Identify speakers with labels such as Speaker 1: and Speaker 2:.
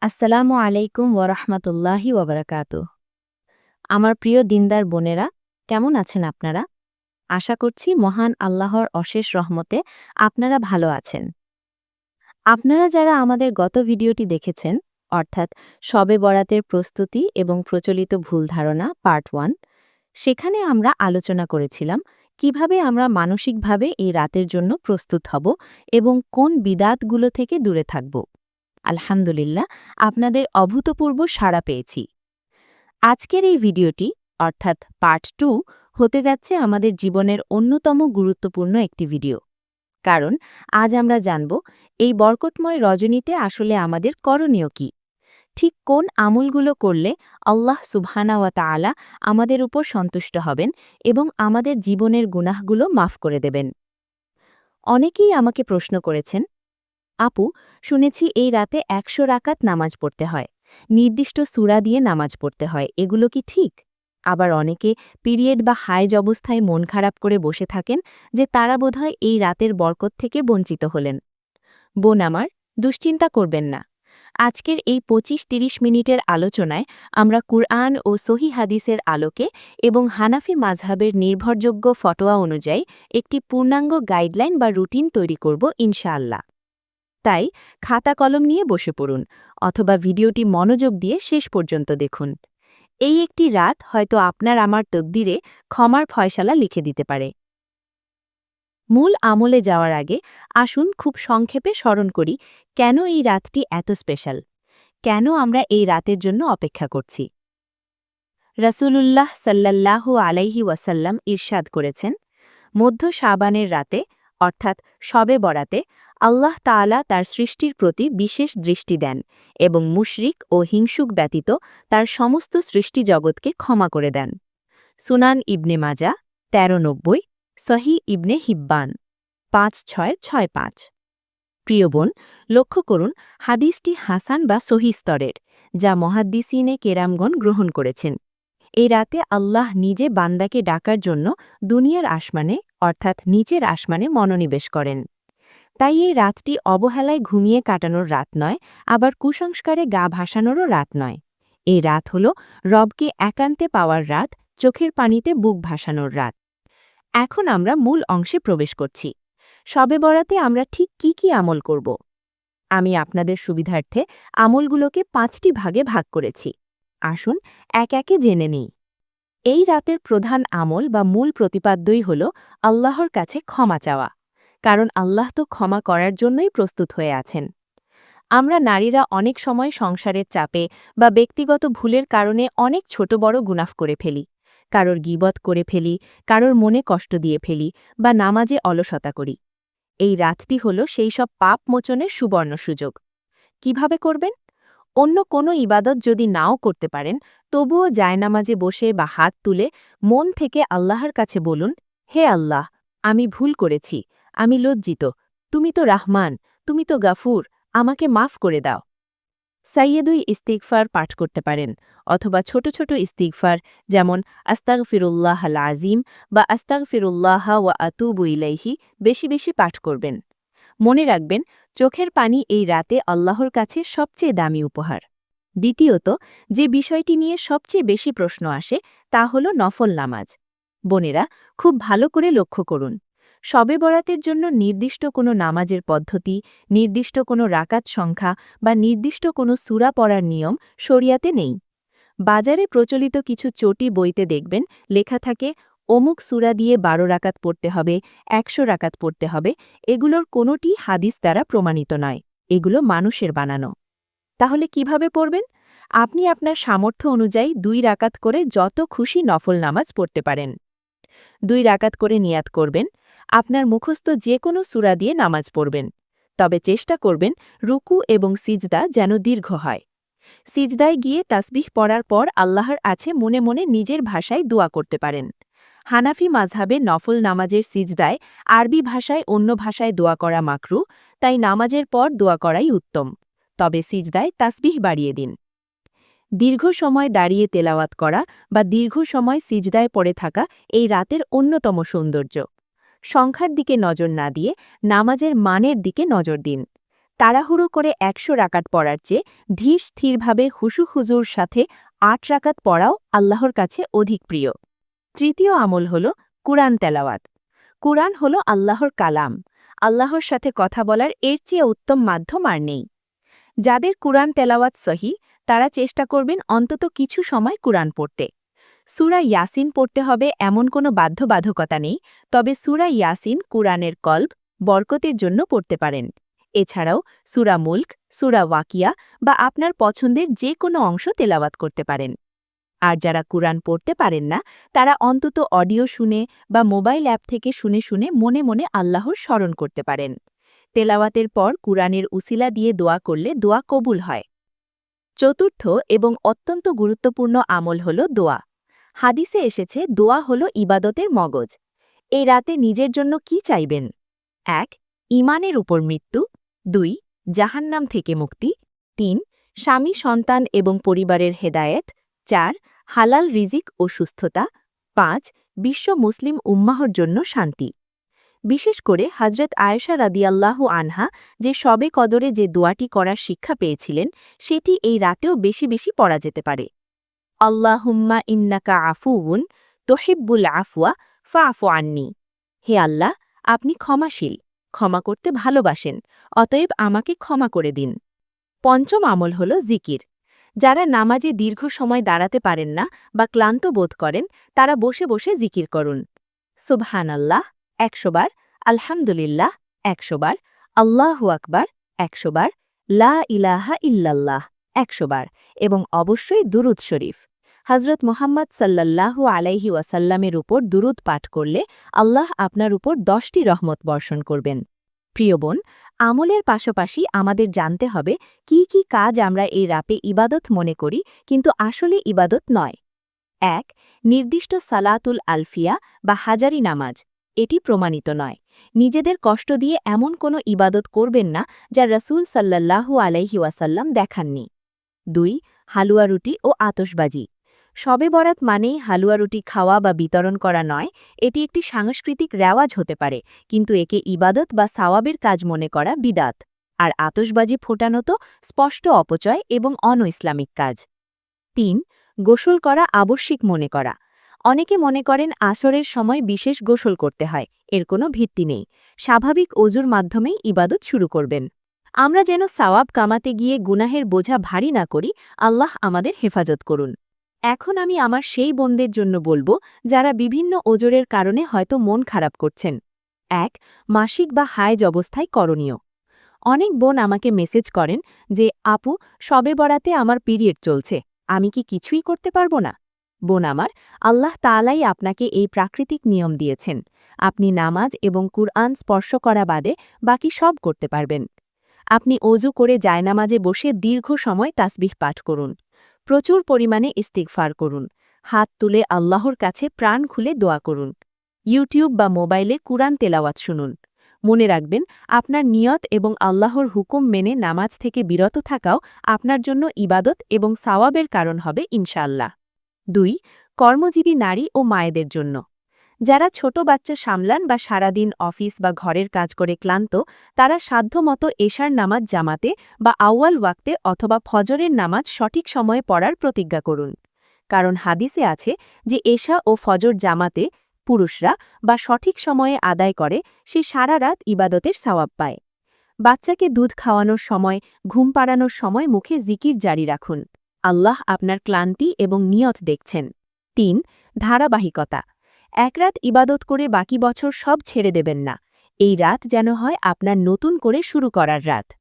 Speaker 1: আসসালামু আলাইকুম ওরহমতুল্লাহি ওবরাকাতু। আমার প্রিয় দিনদার বোনেরা, কেমন আছেন আপনারা? আশা করছি মহান আল্লাহর অশেষ রহমতে আপনারা ভালো আছেন। আপনারা যারা আমাদের গত ভিডিওটি দেখেছেন, অর্থাৎ শবে বরাতের প্রস্তুতি এবং প্রচলিত ভুল ধারণা পার্ট 1, সেখানে আমরা আলোচনা করেছিলাম কিভাবে আমরা মানসিকভাবে এই রাতের জন্য প্রস্তুত হব এবং কোন বিদাতগুলো থেকে দূরে থাকব। আলহামদুলিল্লাহ, আপনাদের অভূতপূর্ব সাড়া পেয়েছি। আজকের এই ভিডিওটি, অর্থাৎ পার্ট 2, হতে যাচ্ছে আমাদের জীবনের অন্যতম গুরুত্বপূর্ণ একটি ভিডিও। কারণ আজ আমরা জানব এই বরকতময় রজনীতে আসলে আমাদের করণীয় কি, ঠিক কোন আমলগুলো করলে আল্লাহ সুবহানাহু ওয়া তাআলা আমাদের উপর সন্তুষ্ট হবেন এবং আমাদের জীবনের গুনাহগুলো মাফ করে দেবেন। অনেকেই আমাকে প্রশ্ন করেছেন, আপু, শুনেছি এই রাতে 100 রাকাত নামাজ পড়তে হয়, নির্দিষ্ট সূরা দিয়ে নামাজ পড়তে হয়, এগুলো কি ঠিক? আবার অনেকে পিরিয়ড বা হাইজ অবস্থায় মন খারাপ করে বসে থাকেন যে তারা বোধহয় এই রাতের বরকত থেকে বঞ্চিত হলেন। বোন আমার, দুশ্চিন্তা করবেন না। আজকের এই 25-30 মিনিটের আলোচনায় আমরা কুরআন ও সহি হাদিসের আলোকে এবং হানাফি মাযহাবের নির্ভরযোগ্য ফতোয়া অনুযায়ী একটি পূর্ণাঙ্গ গাইডলাইন বা রুটিন তৈরি করব ইনশাআল্লাহ। তাই খাতা কলম নিয়ে বসে পড়ুন, অথবা ভিডিওটি মনোযোগ দিয়ে শেষ পর্যন্ত দেখুন। এই একটি রাত হয়তো আপনার আমার তকদিরে ক্ষমার ফয়সালা লিখে দিতে পারে। মূল আমলে যাওয়ার আগে আসুন খুব সংক্ষেপে স্মরণ করি কেন এই রাতটি এত স্পেশাল, কেন আমরা এই রাতের জন্য অপেক্ষা করছি। রাসূলুল্লাহ সাল্লাল্লাহু আলাইহি ওয়াসাল্লাম ইরশাদ করেছেন, মধ্য শাবানের রাতে, অর্থাৎ শবে বরাতে, আল্লাহ তাআলা তার সৃষ্টির প্রতি বিশেষ দৃষ্টি দেন এবং মুশরিক ও হিংসুক ব্যতীত তার সমস্ত সৃষ্টি জগৎকে ক্ষমা করে দেন। সুনান ইবনে মাজা 1390, সহি ইবনে হিব্বান 5665। প্রিয় বোন, লক্ষ্য করুন হাদিসটি হাসান বা সহি স্তরের, যা মুহাদ্দিসিনে কেরামগণ গ্রহণ করেছেন। এই রাতে আল্লাহ নিজে বান্দাকে ডাকার জন্য দুনিয়ার আসমানে, অর্থাৎ নিচের আসমানে মনোনিবেশ করেন। তাই এই রাতটি অবহেলায় ঘুমিয়ে কাটানোর রাত নয়, আবার কুসংস্কারে গা ভাসানোরও রাত নয়। এই রাত হল রবকে একান্তে পাওয়ার রাত, চোখের পানিতে বুক ভাসানোর রাত। এখন আমরা মূল অংশে প্রবেশ করছি। শবে বরাতে আমরা ঠিক কি কি আমল করব? আমি আপনাদের সুবিধার্থে আমলগুলোকে 5টি ভাগে ভাগ করেছি। আসুন এক একে জেনে নিই। এই রাতের প্রধান আমল বা মূল প্রতিপাদ্যই হল আল্লাহর কাছে ক্ষমা চাওয়া, কারণ আল্লাহ তো ক্ষমা করার জন্যই প্রস্তুত হয়ে আছেন। আমরা নারীরা অনেক সময় সংসারের চাপে বা ব্যক্তিগত ভুলের কারণে অনেক ছোট বড় গুনাহ করে ফেলি, কারোর গীবত করে ফেলি, কারোর মনে কষ্ট দিয়ে ফেলি বা নামাজে অলসতা করি। এই রাতটি হল সেই সব পাপ মোচনের সুবর্ণ সুযোগ। কিভাবে করবেন? অন্য কোনো ইবাদত যদি নাও করতে পারেন, তবুও জায়নামাজে বসে বা হাত তুলে মন থেকে আল্লাহর কাছে বলুন, হে আল্লাহ, আমি ভুল করেছি, আমি লজ্জিত, তুমি তো রাহমান, তুমি তো গাফুর, আমাকে মাফ করে দাও। সাইয়েদুই ইস্তিগফার পাঠ করতে পারেন, অথবা ছোট ছোট ইস্তিগফার যেমন আস্তাগফিরুল্লাহ আল আজিম বা আস্তাগফিরুল্লাহ ওয়া আতুবু ইলাইহি বেশি বেশি পাঠ করবেন। মনে রাখবেন, চোখের পানি এই রাতে আল্লাহর কাছে সবচেয়ে দামি উপহার। দ্বিতীয়ত, যে বিষয়টি নিয়ে সবচেয়ে বেশি প্রশ্ন আসে তা হল নফল নামাজ। বোনেরা, খুব ভালো করে লক্ষ্য করুন, শবে বরাতের জন্য নির্দিষ্ট কোনো নামাজের পদ্ধতি, নির্দিষ্ট কোনো রাকাত সংখ্যা বা নির্দিষ্ট কোনো সূরা পড়ার নিয়ম শরিয়াতে নেই। বাজারে প্রচলিত কিছু চটি বইতে দেখবেন লেখা থাকে অমুক সূরা দিয়ে 12 রাকাত পড়তে হবে, 100 রাকাত পড়তে হবে। এগুলোর কোনোটি হাদিস দ্বারা প্রমাণিত নয়, এগুলো মানুষের বানানো। তাহলে কিভাবে পড়বেন? আপনি আপনার সামর্থ্য অনুযায়ী 2 রাকাত করে যত খুশি নফল নামাজ পড়তে পারেন। 2 রাকাত করে নিয়াত করবেন, আপনার মুখস্থ যে কোনো সূরা দিয়ে নামাজ পড়বেন। তবে চেষ্টা করবেন রুকু এবং সিজদা যেন দীর্ঘ হয়। সিজদায় গিয়ে তাসবিহ পড়ার পর আল্লাহর আছে মনে মনে নিজের ভাষায় দোয়া করতে পারেন। হানাফি মাযহাবে নফল নামাজের সিজদায় আরবি ভাষায় অন্য ভাষায় দোয়া করা মাকরুহ, তাই নামাজের পর দোয়া করাই উত্তম। তবে সিজদায় তাসবিহ বাড়িয়ে দিন। দীর্ঘ সময় দাঁড়িয়ে তেলাওয়াত করা বা দীর্ঘ সময় সিজদায় পড়ে থাকা এই রাতের অন্যতম সৌন্দর্য। সংখ্যার দিকে নজর না দিয়ে নামাজের মানের দিকে নজর দিন। তাড়াহুড়ো করে ১০০ রাকাত পড়ার চেয়ে ধীর স্থিরভাবে হুজুর সাথে ৮ রাকাত পড়াও আল্লাহর কাছে অধিক প্রিয়। তৃতীয় আমল হল কুরআন তেলাওয়াত। কুরআন হল আল্লাহর কালাম। আল্লাহর সাথে কথা বলার এর চেয়ে উত্তম মাধ্যম আর নেই। যাদের কুরআন তেলাওয়াত সহিহ, তারা চেষ্টা করবেন অন্তত কিছু সময় কুরআন পড়তে। সূরা ইয়াসিন পড়তে হবে এমন কোনো বাধ্যবাধকতা নেই, তবে সূরা ইয়াসিন কুরআনের কল্ব, বরকতের জন্য পড়তে পারেন। এছাড়াও সূরা মুলক, সূরা ওয়াকিয়া বা আপনার পছন্দের যে কোনো অংশ তেলাওয়াত করতে পারেন। আর যারা কুরআন পড়তে পারেন না, তারা অন্তত অডিও শুনে বা মোবাইল অ্যাপ থেকে শুনে শুনে মনে মনে আল্লাহর স্মরণ করতে পারেন। তেলাওয়াতের পর কুরআনের উসিলা দিয়ে দোয়া করলে দোয়া কবুল হয়। চতুর্থ এবং অত্যন্ত গুরুত্বপূর্ণ আমল হল দোয়া। হাদিসে এসেছে দোয়া হল ইবাদতের মগজ। এই রাতে নিজের জন্য কি চাইবেন? ১. ঈমানের উপর মৃত্যু। ২. জাহান্নাম থেকে মুক্তি। ৩. স্বামী, সন্তান এবং পরিবারের হেদায়েত। ৪. হালাল রিজিক ও সুস্থতা। ৫. বিশ্ব মুসলিম উম্মাহর জন্য শান্তি। বিশেষ করে হযরত আয়েশা রাদিয়াল্লাহু আনহা যে শবে কদরে যে দোয়াটি করার শিক্ষা পেয়েছিলেন, সেটি এই রাতেও বেশি বেশি পড়া যেতে পারে। আল্লাহুম্মা ইন্নাকা আফুউন তুহিব্বুল আফওয়া ফা'ফু আন্নি। হে আল্লাহ, আপনি ক্ষমাশীল, ক্ষমা করতে ভালোবাসেন, অতএব আমাকে ক্ষমা করে দিন। পঞ্চম আমল হল জিকির। যারা নামাজে দীর্ঘ সময় দাঁড়াতে পারেন না বা ক্লান্ত বোধ করেন, তারা বসে বসে জিকির করুন। সুবহানাল্লাহ ১০০ বার, আলহামদুলিল্লাহ ১০০ বার, আল্লাহু আকবার ১০০ বার, লা ইলাহা ইল্লাল্লাহ ১০০ বার এবং অবশ্যই দুরূদ শরীফ। হযরত মুহাম্মদ সাল্লাল্লাহু আলাইহি ওয়াসাল্লামের উপর দুরূদ পাঠ করলে আল্লাহ আপনার উপর ১০টি রহমত বর্ষণ করবেন। প্রিয় বোন, আমলের পাশাপাশি আমাদের জানতে হবে কি কি কাজ আমরা এই রাতে ইবাদত মনে করি কিন্তু আসলে ইবাদত নয়। ১. নির্দিষ্ট সালাতুল আলফিয়া বা হাজারি নামাজ। এটি প্রমাণিত নয়। নিজেদের কষ্ট দিয়ে এমন কোনো ইবাদত করবেন না যা রাসূল সাল্লাল্লাহু আলাইহি ওয়াসাল্লাম দেখাননি। ২. হালুয়া রুটি ও আতশবাজি। শবে বরাত মানেই হালুয়া রুটি খাওয়া বা বিতরণ করা নয়, এটি একটি সাংস্কৃতিক রেওয়াজ হতে পারে, কিন্তু একে ইবাদত বা সাওয়াবের কাজ মনে করা বিদাত। আর আতশবাজি ফোটানো তো স্পষ্ট অপচয় এবং অন-ইসলামিক কাজ। ৩. গোসল করা আবশ্যিক মনে করা। অনেকে মনে করেন আসরের সময় বিশেষ গোসল করতে হয়, এর কোনো ভিত্তি নেই। স্বাভাবিক অজুর মাধ্যমেই ইবাদত শুরু করবেন। আমরা যেন সাওয়াব কামাতে গিয়ে গুনাহের বোঝা ভারী না করি, আল্লাহ আমাদের হেফাজত করুন। এখন আমি আমার সেই বোনদের জন্য বলবো যারা বিভিন্ন ওজরের কারণে হয়তো মন খারাপ করছেন। ১. মাসিক বা হায়েজ অবস্থায় করণীয়। অনেক বোন আমাকে মেসেজ করেন যে আপু, শবে বরাতে আমার পিরিয়ড চলছে, আমি কি কিছুই করতে পারবো না? বোন আমার, আল্লাহ তাআলাই আপনাকে এই প্রাকৃতিক নিয়ম দিয়েছেন। আপনি নামাজ এবং কুরআন স্পর্শ করা বাদে বাকি সব করতে পারবেন। আপনি অজু করে জায়নামাজে বসে দীর্ঘ সময় তাসবিহ পাঠ করুন। প্রচুর পরিমাণে ইস্তিগফার করুন। হাত তুলে আল্লাহর কাছে প্রাণ খুলে দোয়া করুন। ইউটিউব বা মোবাইলে কুরআন তেলাওয়াত শুনুন। মনে রাখবেন, আপনার নিয়ত এবং আল্লাহর হুকুম মেনে নামাজ থেকে বিরত থাকাও আপনার জন্য ইবাদত এবং সাওয়াবের কারণ হবে ইনশাআল্লাহ। ২. কর্মজীবী নারী ও মায়েদের জন্য। যারা ছোট বাচ্চা সামলান বা সারাদিন অফিস বা ঘরের কাজ করে ক্লান্ত, তারা সাধ্যমতো এশার নামাজ জামাতে বা আউয়াল ওয়াক্তে অথবা ফজরের নামাজ সঠিক সময়ে পড়ার প্রতিজ্ঞা করুন। কারণ হাদিসে আছে যে এশা ও ফজর জামাতে পুরুষরা বা সঠিক সময়ে আদায় করে, সে সারা রাত ইবাদতের সওয়াব পায়। বাচ্চাকে দুধ খাওয়ানোর সময়, ঘুম পাড়ানোর সময় মুখে জিকির জারি রাখুন। আল্লাহ আপনার ক্লান্তি এবং নিয়ত দেখছেন। ৩. ধারাবাহিকতা। এক রাত ইবাদত করে বাকি বছর সব ছেড়ে দেবেন না। এই রাত যেন হয় আপনার নতুন করে শুরু করার রাত।